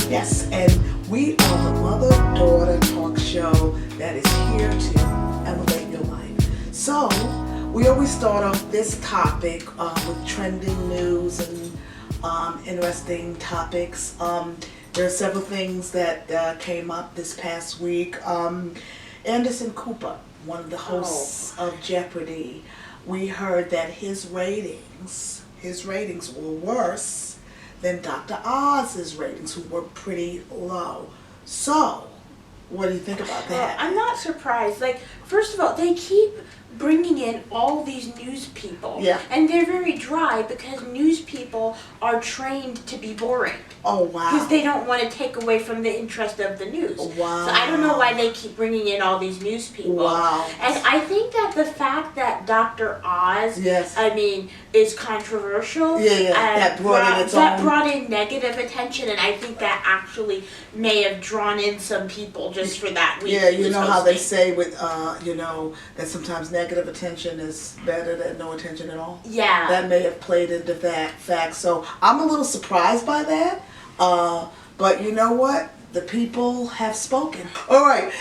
Yes, and we are the mother-daughter talk show that is here to elevate your life. So, we always start off this topic with trending news and interesting topics. There are several things that came up this past week. Anderson Cooper, one of the hosts of Jeopardy, we heard that his ratings were worse than Dr. Oz's ratings, who were pretty low. So, what do you think about that? Well, I'm not surprised. Like, first of all, they keep bringing in all these news people. Yeah. And they're very dry because news people are trained to be boring. Oh, wow. Because they don't want to take away from the interest of the news. Wow. So I don't know why they keep bringing in all these news people. Wow. And I think that the fact that Dr. Oz, Yes. is controversial. Yeah, that brought in negative attention, and I think that actually may have drawn in some people just for that week. Yeah, you know how they say with, that sometimes negative attention is better than no attention at all? Yeah. That may have played into that fact. So I'm a little surprised by that. But you know what? The people have spoken. All right,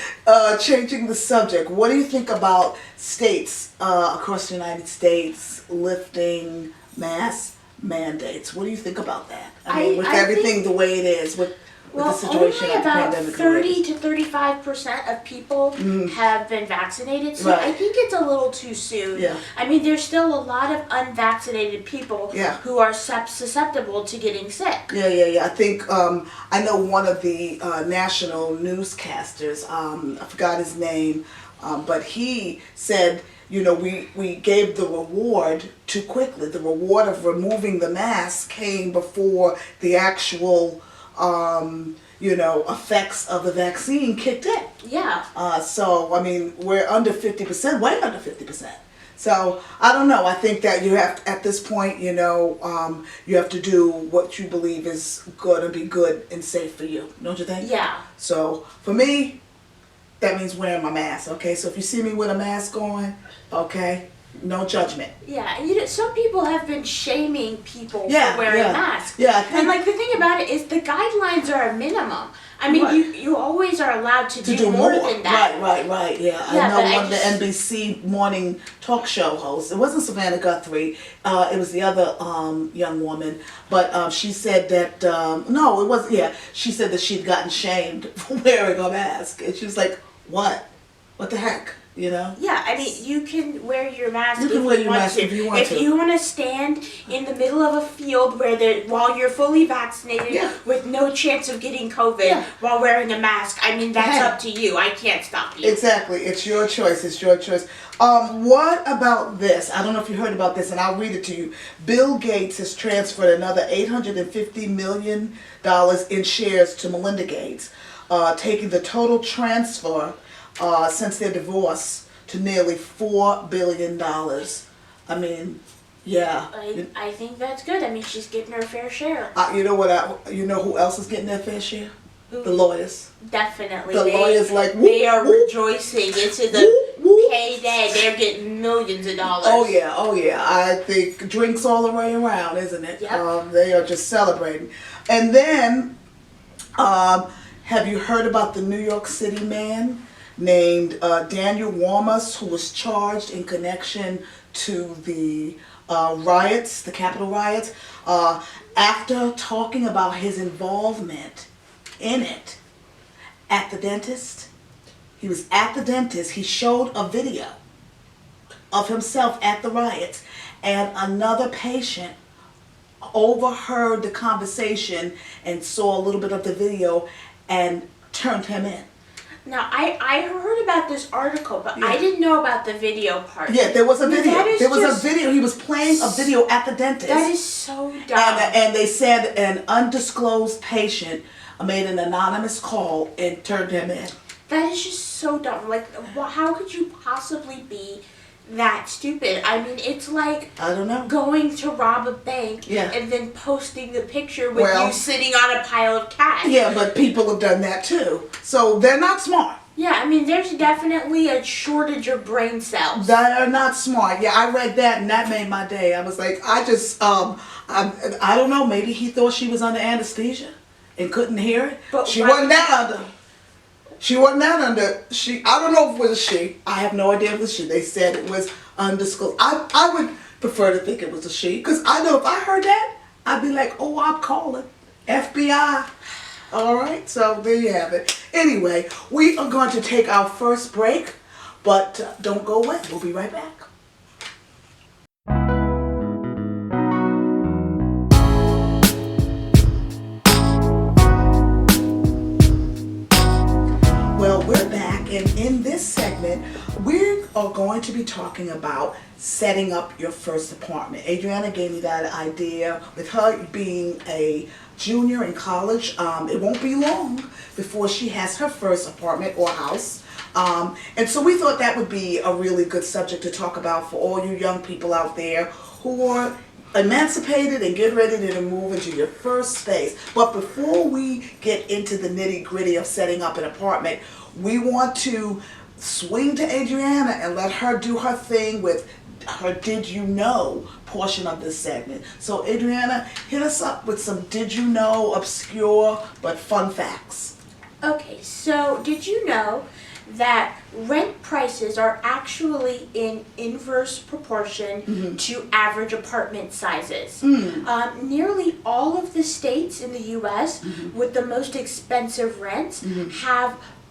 changing the subject. What do you think about states across the United States lifting mask mandates? What do you think about that? I mean, with everything the way it is, with the situation only of the about pandemic. 30 to 35% of people have been vaccinated, so Right. I think it's a little too soon. Yeah. I mean, there's still a lot of unvaccinated people who are susceptible to getting sick. Yeah. I think, I know one of the national newscasters, I forgot his name, but he said, we gave the reward too quickly. The reward of removing the mask came before the actual effects of the vaccine kicked in. Yeah. So, I mean, we're under 50%, way under 50%. So, I don't know. I think that you have, at this point, you have to do what you believe is going to be good and safe for you. Don't you think? Yeah. So, for me, that means wearing my mask, okay? So, if you see me with a mask on, okay, no judgment. Yeah, and some people have been shaming people for wearing masks. Yeah, and the thing about it is the guidelines are a minimum. I mean, you always are allowed to do more than that. Right. Yeah, I know one of the NBC morning talk show hosts. It wasn't Savannah Guthrie. It was the other young woman. But she said that no, it wasn't. Yeah, she said that she'd gotten shamed for wearing a mask, and she was like, "What? What the heck?" Yeah, I mean, you can wear your mask if you want to. If you want to stand in the middle of a field while you're fully vaccinated with no chance of getting COVID while wearing a mask, I mean, that's up to you. I can't stop you. Exactly. It's your choice. What about this? I don't know if you heard about this, and I'll read it to you. Bill Gates has transferred another $850 million in shares to Melinda Gates, taking the total transfer since their divorce to nearly $4 billion. I mean, yeah. I think that's good. I mean, she's getting her fair share. You know who else is getting their fair share? The lawyers. Definitely. The lawyers they are rejoicing. It's the payday. They're getting millions of dollars. Oh yeah. I think drinks all the way around, isn't it? Yep. They are just celebrating. And then, have you heard about the New York City man named Daniel Warmus, who was charged in connection to the riots, the Capitol riots, after talking about his involvement in it at the dentist? He was at the dentist. He showed a video of himself at the riots, and another patient overheard the conversation and saw a little bit of the video and turned him in. Now, I heard about this article, but I didn't know about the video part. Yeah, there was a video. There was a video. He was playing a video at the dentist. That is so dumb. And they said an undisclosed patient made an anonymous call and turned him in. That is just so dumb. Like, how could you possibly be that stupid? I mean, it's like, I don't know, going to rob a bank and then posting the picture with you sitting on a pile of cash. Yeah, but people have done that too. So they're not smart. Yeah, I mean, there's definitely a shortage of brain cells. That are not smart. Yeah, I read that and that made my day. I was like, I don't know, maybe he thought she was under anesthesia. and couldn't hear it. But She why- wasn't that under. She wasn't that under. I don't know if it was a she. I have no idea if it was a she. They said it was undisclosed. I would prefer to think it was a she, because I know if I heard that, I'd be like, oh, I'm calling FBI. All right, so there you have it. Anyway, we are going to take our first break, but don't go away. We'll be right back. Well, we're back, and in this segment, we are going to be talking about setting up your first apartment. Adriana gave me that idea with her being a junior in college. It won't be long before she has her first apartment or house. And so we thought that would be a really good subject to talk about for all you young people out there who are emancipated and get ready to move into your first space. But before we get into the nitty-gritty of setting up an apartment, we want to swing to Adriana and let her do her thing with her Did You Know portion of this segment. So Adriana, hit us up with some Did You Know, obscure but fun facts. Okay, so did you know that rent prices are actually in inverse proportion to average apartment sizes? Nearly all of the states in the U.S. with the most expensive rents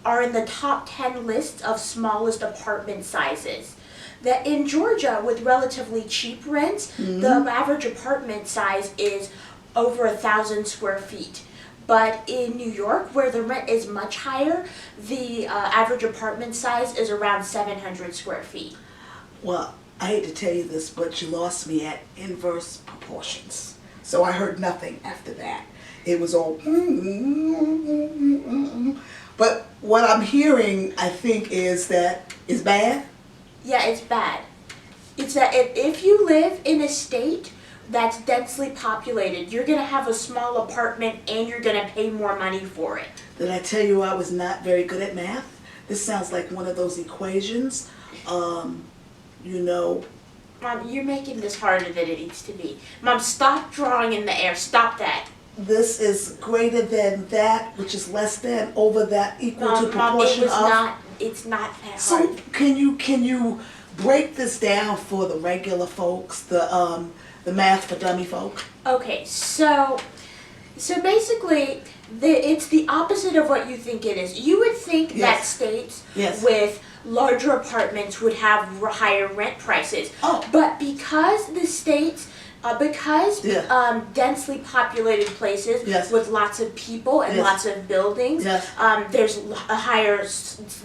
are in the top 10 lists of smallest apartment sizes. That in Georgia, with relatively cheap rents, the average apartment size is over 1,000 square feet. But in New York, where the rent is much higher, the average apartment size is around 700 square feet. Well, I hate to tell you this, but you lost me at inverse proportions. So I heard nothing after that. It was all But what I'm hearing, I think, is that it's bad. Yeah, it's bad. It's that if you live in a state that's densely populated, you're going to have a small apartment and you're going to pay more money for it. Did I tell you I was not very good at math? This sounds like one of those equations. You know. Mom, you're making this harder than it needs to be. Mom, stop drawing in the air. Stop that. This is greater than that, which is less than, over that, equal to proportion Mom, it was of. not. It's not that So hard. can you break this down for the regular folks, the math for dummy folk? Okay, so basically, it's the opposite of what you think it is. You would think that states with larger apartments would have higher rent prices. Oh. But because the states, densely populated places with lots of people and lots of buildings, there's a higher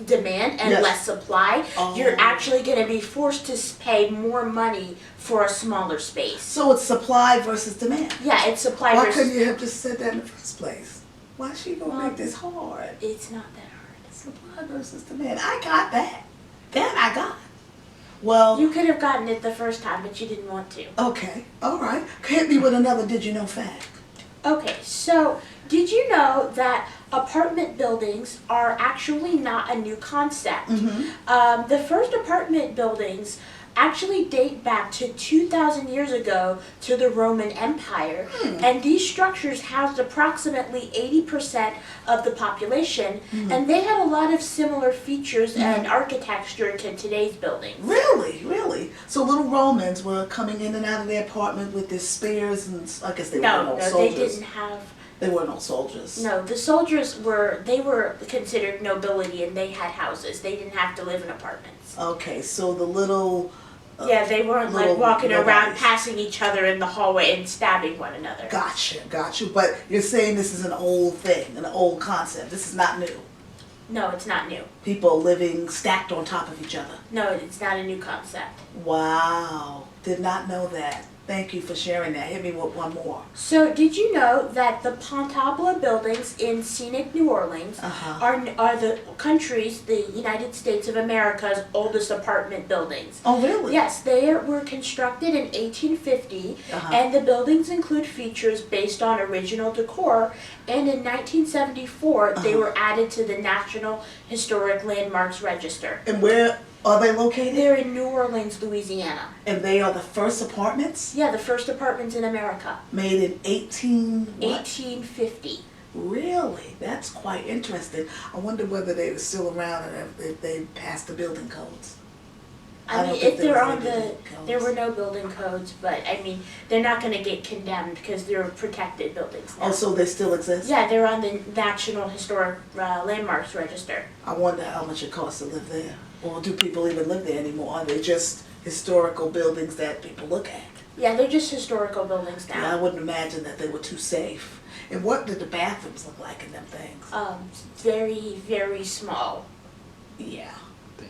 demand and less supply, you're actually going to be forced to pay more money for a smaller space. So it's supply versus demand. Yeah, it's supply Why versus... couldn't you have just said that in the first place? Why is she going to make this hard? It's not that hard. Supply versus demand. I got that. That I got. Well, You could have gotten it the first time, but you didn't want to. okay, all right. Hit me with another Did You Know fact. Okay, so did you know that apartment buildings are actually not a new concept? The first apartment buildings actually date back to 2,000 years ago to the Roman Empire, and these structures housed approximately 80% of the population, and they had a lot of similar features and architecture to today's buildings. Really? Really? So little Romans were coming in and out of their apartment with their spears, and I guess they weren't all soldiers. They didn't have... They weren't all soldiers. No, the soldiers were considered nobility, and they had houses. They didn't have to live in apartments. Okay, so the little... Yeah, they weren't like little walking around nobodies. passing each other in the hallway and stabbing one another. Gotcha. But you're saying this is an old thing, an old concept. This is not new. No, it's not new. People living stacked on top of each other. No, it's not a new concept. Wow. Did not know that. Thank you for sharing that. Hit me with one more. So, did you know that the Pontabla buildings in scenic New Orleans are the country's, the United States of America's, oldest apartment buildings? Oh, really? Yes, they were constructed in 1850, and the buildings include features based on original decor, and in 1974, they were added to the National Historic Landmarks Register. And where are they located? They're in New Orleans, Louisiana. And they are the first apartments? Yeah, the first apartments in America. Made in 1850. Really? That's quite interesting. I wonder whether they were still around and if they passed the building codes. I don't mean, think if there they're was on any the, building codes. there were no building codes, but I mean, they're not gonna get condemned because they're protected buildings now. Oh, so they still exist? Yeah, they're on the National Historic Landmarks Register. I wonder how much it costs to live there. Or do people even live there anymore? Are they just historical buildings that people look at? Yeah, they're just historical buildings Yeah, I now. wouldn't imagine that they were too safe. And what did the bathrooms look like in them things? Very, very small. Yeah.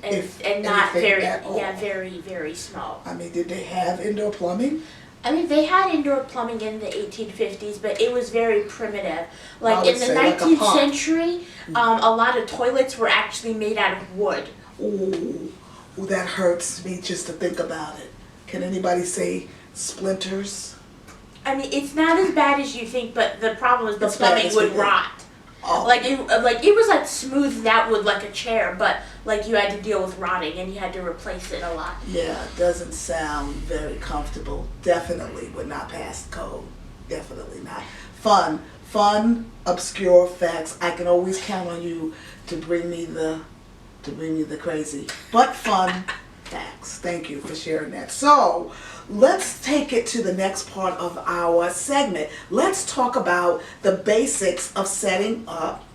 And, If and not anything very, at all. yeah, very, very small. I mean, did they have indoor plumbing? I mean, they had indoor plumbing in the 1850s, but it was very primitive. I Like would in the say like a 19th pump. century, a lot of toilets were actually made out of wood. Ooh, that hurts me just to think about it. Can anybody say splinters? I mean, it's not as bad as you think, but the problem is the As bad plumbing as would we think. rot. Oh, Like it was like smoothed out with like a chair, but like you had to deal with rotting and you had to replace it a lot. yeah, it doesn't sound very comfortable. Definitely would not pass code. Definitely not. Fun, obscure facts. I can always count on you to bring me the crazy, but fun facts. Thank you for sharing that. So, let's take it to the next part of our segment. Let's talk about the basics of setting up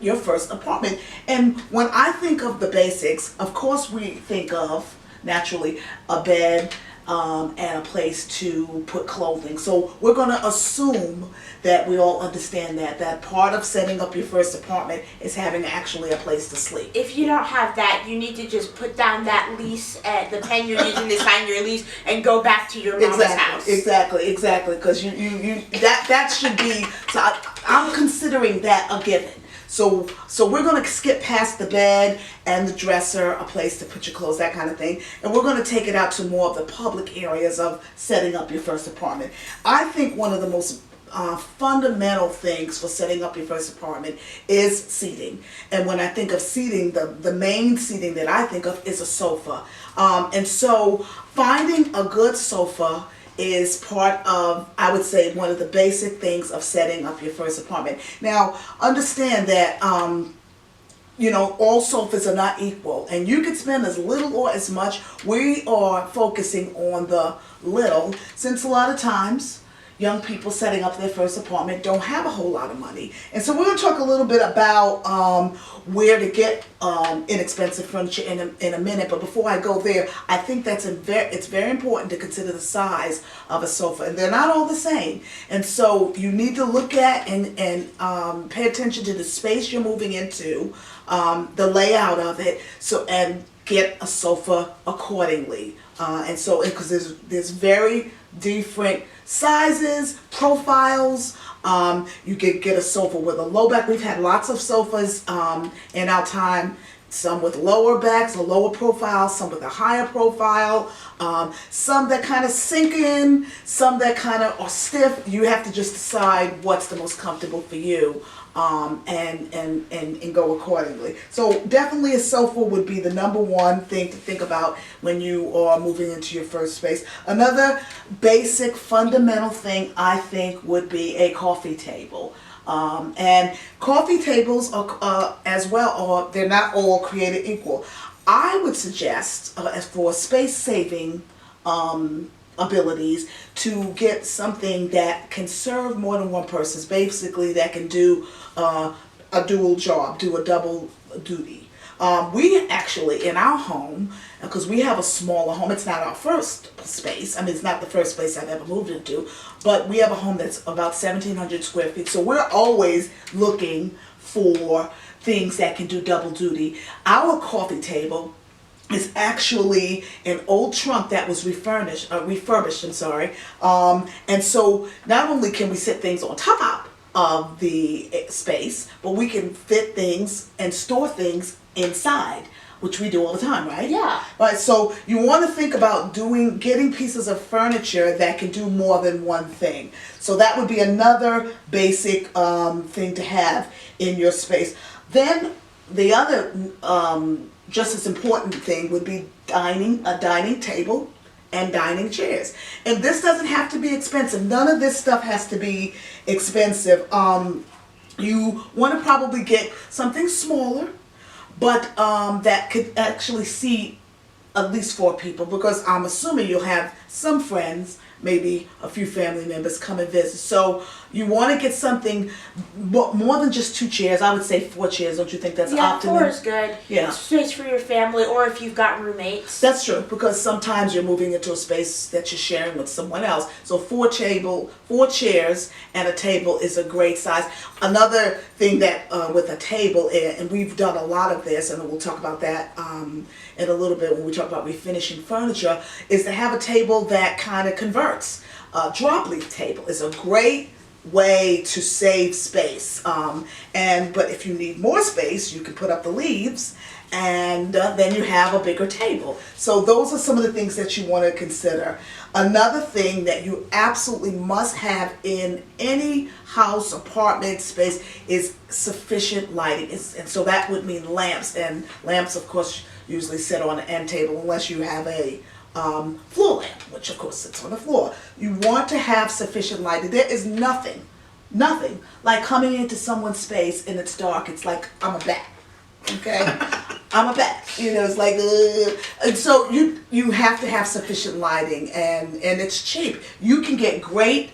your first apartment. And when I think of the basics, of course we think of naturally a bed and a place to put clothing. So we're going to assume that we all understand that part of setting up your first apartment is having actually a place to sleep. If you don't have that, you need to just put down that lease, the pen you're using to sign your lease, and go back to your mama's house. Exactly. Because you that should be. So I'm considering that a given. So we're going to skip past the bed and the dresser, a place to put your clothes, that kind of thing. And we're going to take it out to more of the public areas of setting up your first apartment. I think one of the most fundamental things for setting up your first apartment is seating. And when I think of seating, the main seating that I think of is a sofa. And so finding a good sofa is part of, I would say, one of the basic things of setting up your first apartment. Now, understand that, all sofas are not equal, and you can spend as little or as much. We are focusing on the little, since a lot of times young people setting up their first apartment don't have a whole lot of money. And so we're going to talk a little bit about where to get inexpensive furniture in a minute. But before I go there, I think it's very important to consider the size of a sofa. And they're not all the same. And so you need to look at and pay attention to the space you're moving into, the layout of it, and get a sofa accordingly. And so, because there's very different sizes, profiles. You could get a sofa with a low back. We've had lots of sofas in our time. Some with lower backs, a lower profile, some with a higher profile, some that kind of sink in, some that kind of are stiff. You have to just decide what's the most comfortable for you, and go accordingly. So definitely a sofa would be the number one thing to think about when you are moving into your first space. Another basic fundamental thing I think would be a coffee table. And coffee tables are as well, they're not all created equal. I would suggest, as for space saving abilities, to get something that can serve more than one person. Basically, that can do a dual job, do a double duty. We actually, in our home, because we have a smaller home, it's not our first space. I mean, it's not the first place I've ever moved into, but we have a home that's about 1,700 square feet. So we're always looking for things that can do double duty. Our coffee table is actually an old trunk that was refurbished, and so not only can we sit things on top of the space, but we can fit things and store things inside, which we do all the time, right? Yeah. Right, so you want to think about getting pieces of furniture that can do more than one thing. So that would be another basic thing to have in your space. Then the other just as important thing would be a dining table and dining chairs. And this doesn't have to be expensive. None of this stuff has to be expensive. You want to probably get something smaller, but that could actually seat at least 4 people, because I'm assuming you'll have some friends, maybe a few family members come and visit. So you want to get something more than just 2 chairs. I would say 4 chairs. Don't you think that's Yeah, optimum? 4 is good. Yeah. Space for your family, or if you've got roommates. That's true, because sometimes you're moving into a space that you're sharing with someone else. So 4 chairs and a table is a great size. Another thing that with a table, and we've done a lot of this, and we'll talk about that in a little bit when we talk about refinishing furniture, is to have a table that kind of converts. A drop leaf table is a great way to save space. But if you need more space, you can put up the leaves, and then you have a bigger table. So those are some of the things that you want to consider. Another thing that you absolutely must have in any house, apartment, space is sufficient lighting. And so that would mean lamps. And lamps, of course, usually sit on an end table unless you have a floor lamp, which of course sits on the floor. You want to have sufficient lighting. There is nothing like coming into someone's space and it's dark. It's like, I'm a bat. Okay? I'm a bat. It's like, and so you have to have sufficient lighting, and it's cheap. You can get great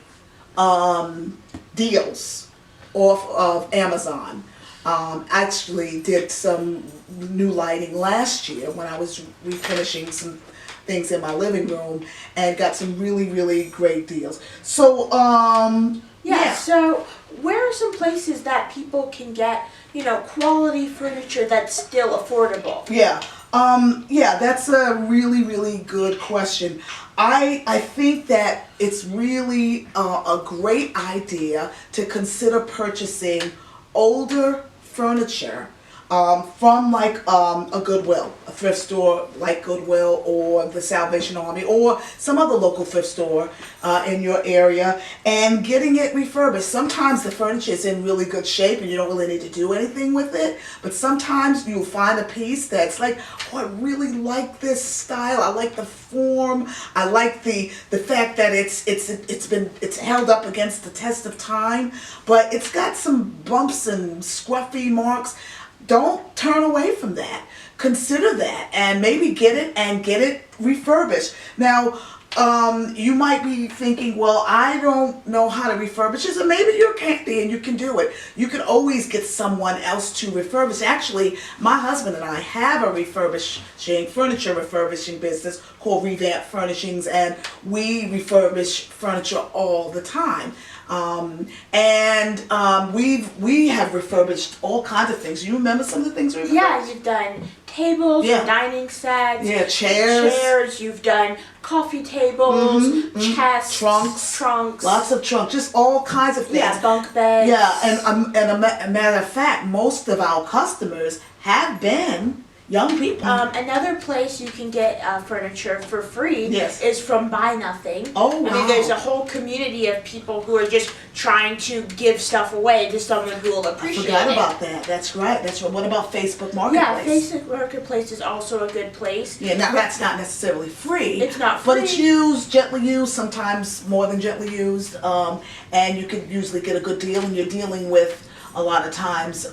deals off of Amazon. Actually did some new lighting last year when I was refinishing some things in my living room, and got some really, really great deals. So, Yeah, so where are some places that people can get, quality furniture that's still affordable? Yeah, that's a really, really good question. I think that it's really a great idea to consider purchasing older furniture from like a Goodwill, a thrift store like Goodwill or the Salvation Army or some other local thrift store in your area, and getting it refurbished. Sometimes the furniture is in really good shape and you don't really need to do anything with it, but sometimes you'll find a piece that's like, oh, I really like this style, I like the form, I like the fact that it's held up against the test of time, but it's got some bumps and scruffy marks. Don't turn away from that. Consider that and maybe get it refurbished. Now, you might be thinking, well, I don't know how to refurbish it, so maybe you're handy and you can do it. You can always get someone else to refurbish. Actually, my husband and I have a furniture refurbishing business called Revamp Furnishings, and we refurbish furniture all the time. We have refurbished all kinds of things. You remember some of the things we refurbished? Yeah, you've done tables, dining sets, chairs. You've done coffee tables, chests, trunks, lots of trunks, just all kinds of things. Yeah, bunk beds. Yeah, and a matter of fact, most of our customers have been young people. Another place you can get furniture for free is from Buy Nothing. Oh, wow. I mean, there's a whole community of people who are just trying to give stuff away to someone who will appreciate it. I forgot about that. That's right. What about Facebook Marketplace? Yeah, Facebook Marketplace is also a good place. Yeah, now that's not necessarily free. It's not free. But it's gently used, sometimes more than gently used. And you can usually get a good deal, and you're dealing with, a lot of times,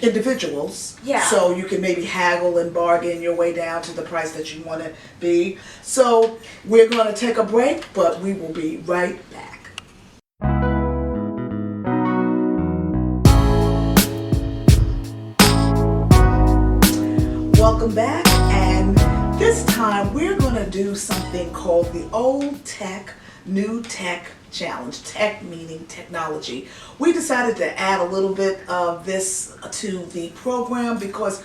individuals. Yeah. So you can maybe haggle and bargain your way down to the price that you want to be. So we're going to take a break, but we will be right back. Welcome back, and this time we're going to do something called the Old Tech, New Tech Challenge. Tech meaning technology. We decided to add a little bit of this to the program because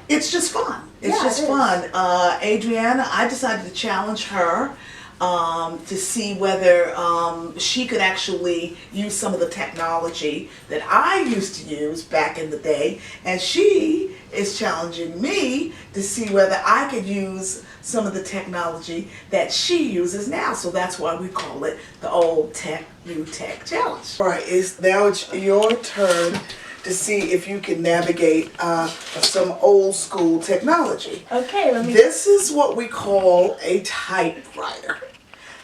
it's just fun. It's just fun. Adriana, I decided to challenge her to see whether she could actually use some of the technology that I used to use back in the day, and she is challenging me to see whether I could use some of the technology that she uses now. So that's why we call it the Old Tech, New Tech Challenge. All right, now it's your turn to see if you can navigate some old school technology. Okay, This is what we call a typewriter.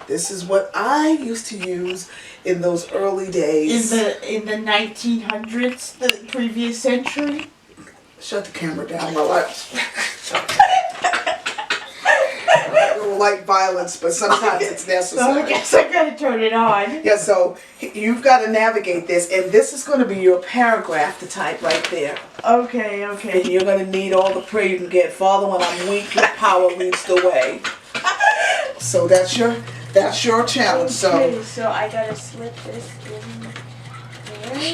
This is what I used to use in those early days. In the 1900s, the previous century. Shut the camera down while I don't like violence, but sometimes it's necessary. So I guess I gotta turn it on. Yeah, so you've got to navigate this, and this is going to be your paragraph to type right there. Okay, And okay. you're going to need all the prayer you can get. Father, when I'm weak, your power leads the way. So that's your challenge. Okay, so I gotta slip this in there.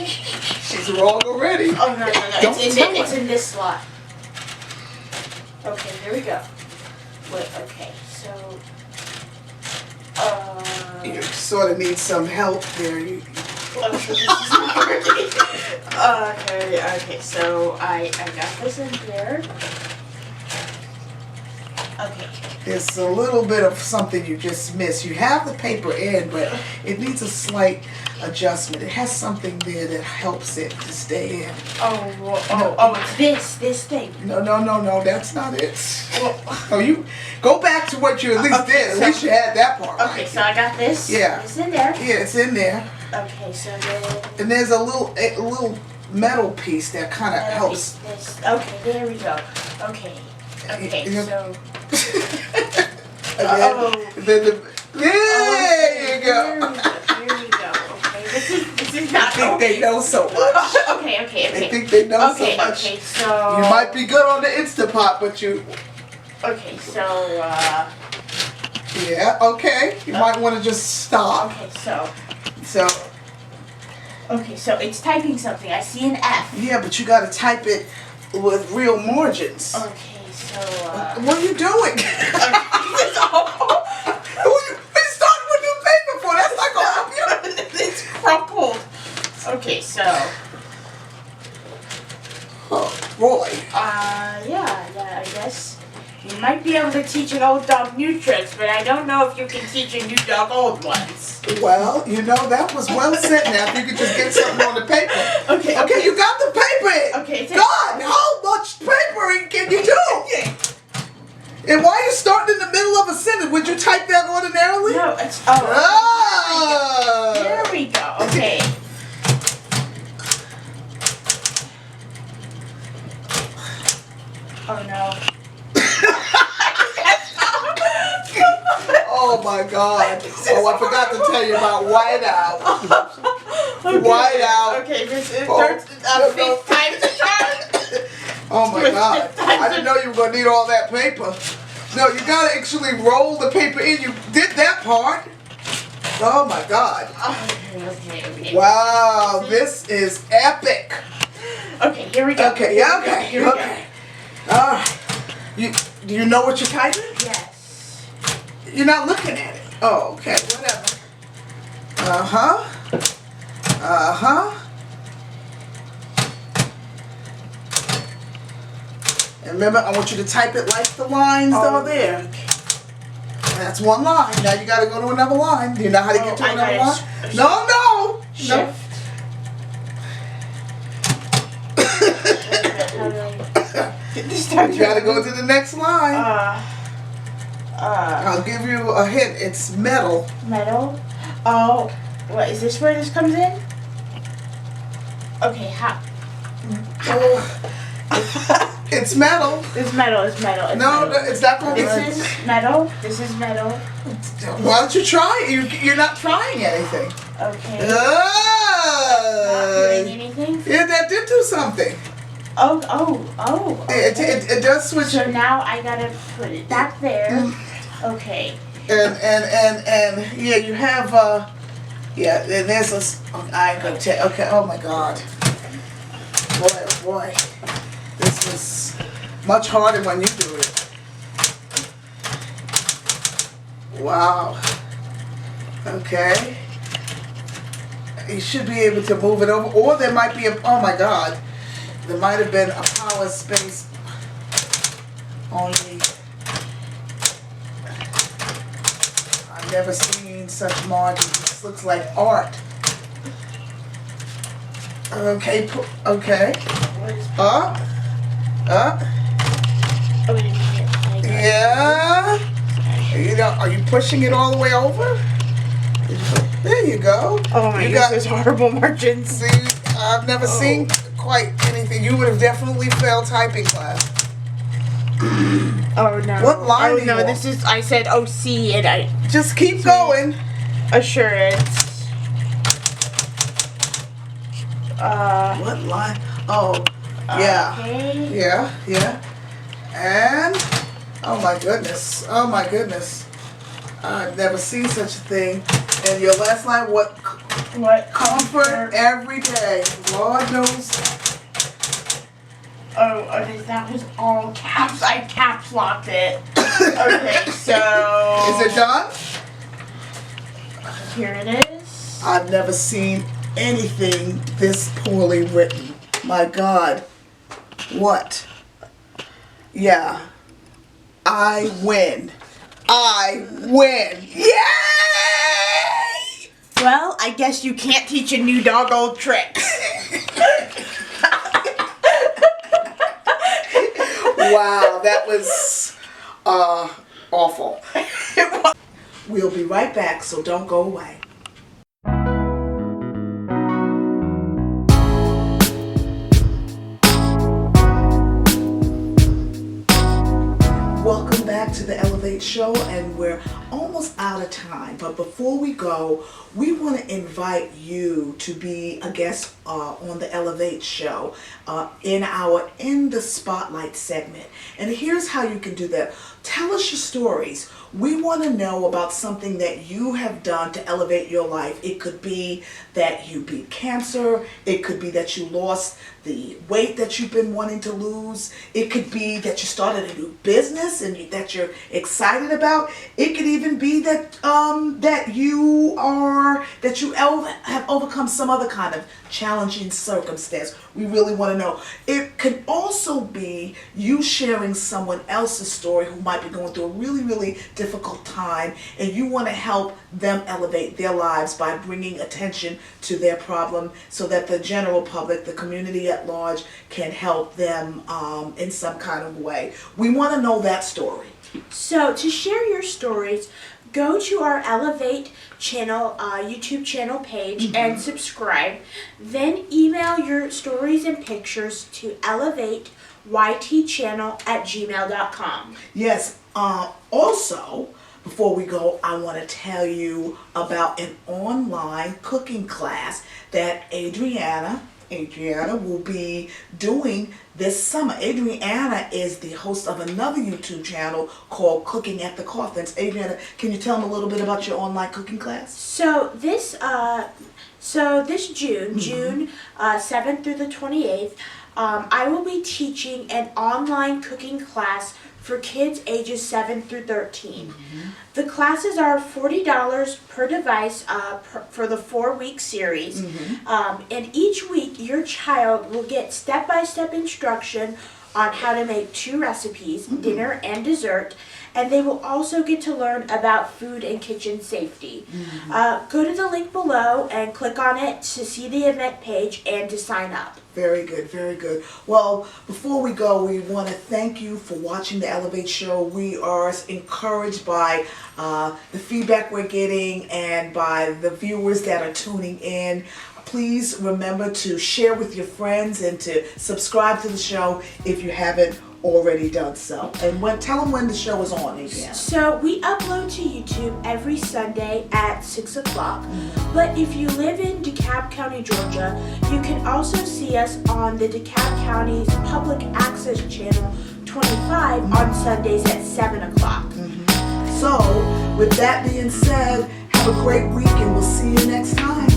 She's wrong already. Oh, no. Don't tell It's her. in this slot. Okay, here we go. Wait, okay, so... You sort of need some help there. Okay, so I got this in there. Okay. There's a little bit of something you just missed. You have the paper in, but it needs a slight adjustment. It has something there that helps it to stay in. It's this thing. No, that's not it. Well, Oh, you go back to what you at least Okay, did. At so- least you had that part. okay, right. so I got this. Yeah. This in there. Yeah, it's in there. Okay, so then... And there's a little metal piece that kind of helps. Okay, there we go. Okay, Yeah. so... Then there you go. Here we go. Okay, this is not... I think they know so much. Okay. They think they know so much. Okay, so... You might be good on the Instapot, but you... Okay, so, Yeah, okay. You might want to just stop. okay, so... So, Okay, so it's typing something. I see an F. yeah, but you got to type it with real margins. Okay, so, What are you doing? What are you starting with new paper for? That's not going to help you. it's crumpled. Okay, so... Oh, boy. Yeah, I guess you might be able to teach an old dog new tricks, but I don't know if you can teach a new dog old ones. Well, that was well said now. If you could just get something on the paper. Okay, Okay, you got the paper in. Okay, God, how much papering can you do? And why are you starting in the middle of a sentence? Would you type that ordinarily? No, it's... Ah! There we go. Okay. Oh, no. Oh my God. Oh, I forgot to tell you about whiteout. Whiteout. Okay, this is Oh, fifth time's a charm. Oh my God. I didn't know you were going to need all that paper. No, you got to actually roll the paper in. You did that part. Oh my God. Okay. Wow, this is epic. Okay, here we go. Okay, Here we go. okay. Here we go. All right. Do you know what you're typing? Yes. You're not looking at it. Oh, okay. Whatever. Uh-huh. Uh-huh. And remember, I want you to type it like the lines are there. That's one line. Now you got to go to another line. Do you know how to get to another line? No. Shift. You got to go to the next line. I'll I'll give you a hint. It's metal. metal. Oh, what is this where this comes in? Okay, It's metal. It's metal. It's metal. It's No, metal. it's not going to This is metal. This is metal. Why don't you try it? You're not trying anything. Okay. Not doing anything. Yeah, that did do something. Oh. Okay. It does switch. So now I gotta put it back there. Okay. And yeah, you have yeah. And there's a. I ain't gonna tell. Okay. Oh my God. Boy. This is much harder when you do it. Wow. Okay. You should be able to move it over, or there might be a. Oh my God. There might have been a power space on the. I've never seen such margins. This looks like art. Okay, okay. Oh, wait a minute. Yeah. Are you pushing it all the way over? There you go. Oh my goodness, there's horrible margins. See, I've never seen quite anything. You would have definitely failed typing class. Oh no. What line? Oh no, this is, I said OC and I. Just keep going. Assurance. What line? Oh, yeah. Okay. Yeah. And, oh my goodness. I've never seen such a thing. And your last line, what comfort every day. Lord knows. Oh, okay, that was all caps. I caps locked it. Okay, so. Is it done? Here it is. I've never seen anything this poorly written. My God. What? Yeah. I win. Yay! Well, I guess you can't teach a new dog old tricks. Wow, that was awful. We'll be right back, so don't go away. Welcome back to the Elevate Show, and we're almost out of time. But before we go, we want to invite you to be a guest on the Elevate Show in our In the Spotlight segment. And here's how you can do that. Tell us your stories. We want to know about something that you have done to elevate your life. It could be that you beat cancer. It could be that you lost the weight that you've been wanting to lose. It could be that you started a new business and that you're excited about. It could even be that you have overcome some other kind of challenging circumstance. We really want to know. It could also be you sharing someone else's story who might be going through a really, really difficult time, and you want to help them elevate their lives by bringing attention to their problem so that the general public, the community at large, can help them in some kind of way. We want to know that story. So to share your stories, go to our Elevate channel, YouTube channel page and subscribe. Then email your stories and pictures to elevateytchannel@gmail.com. Yes. Also, before we go, I want to tell you about an online cooking class that Adriana will be doing this summer. Adriana is the host of another YouTube channel called Cooking at the Coffins. Adriana, can you tell them a little bit about your online cooking class? So this June 7th through the 28th, I will be teaching an online cooking class for kids ages 7 through 13. The classes are $40 per device for the 4-week series. And each week your child will get step-by-step instruction on how to make 2 recipes, dinner and dessert. And they will also get to learn about food and kitchen safety. Go to the link below and click on it to see the event page and to sign up. Very good, very good. Well, before we go, we want to thank you for watching the Elevate Show. We are encouraged by the feedback we're getting and by the viewers that are tuning in. Please remember to share with your friends and to subscribe to the show if you haven't already done so. And tell them when the show is on, Adriana. So we upload to YouTube every Sunday at 6 o'clock. But if you live in DeKalb County, Georgia, you can also see us on the DeKalb County's Public Access Channel 25 on Sundays at 7 o'clock. So, with that being said, have a great week and we'll see you next time.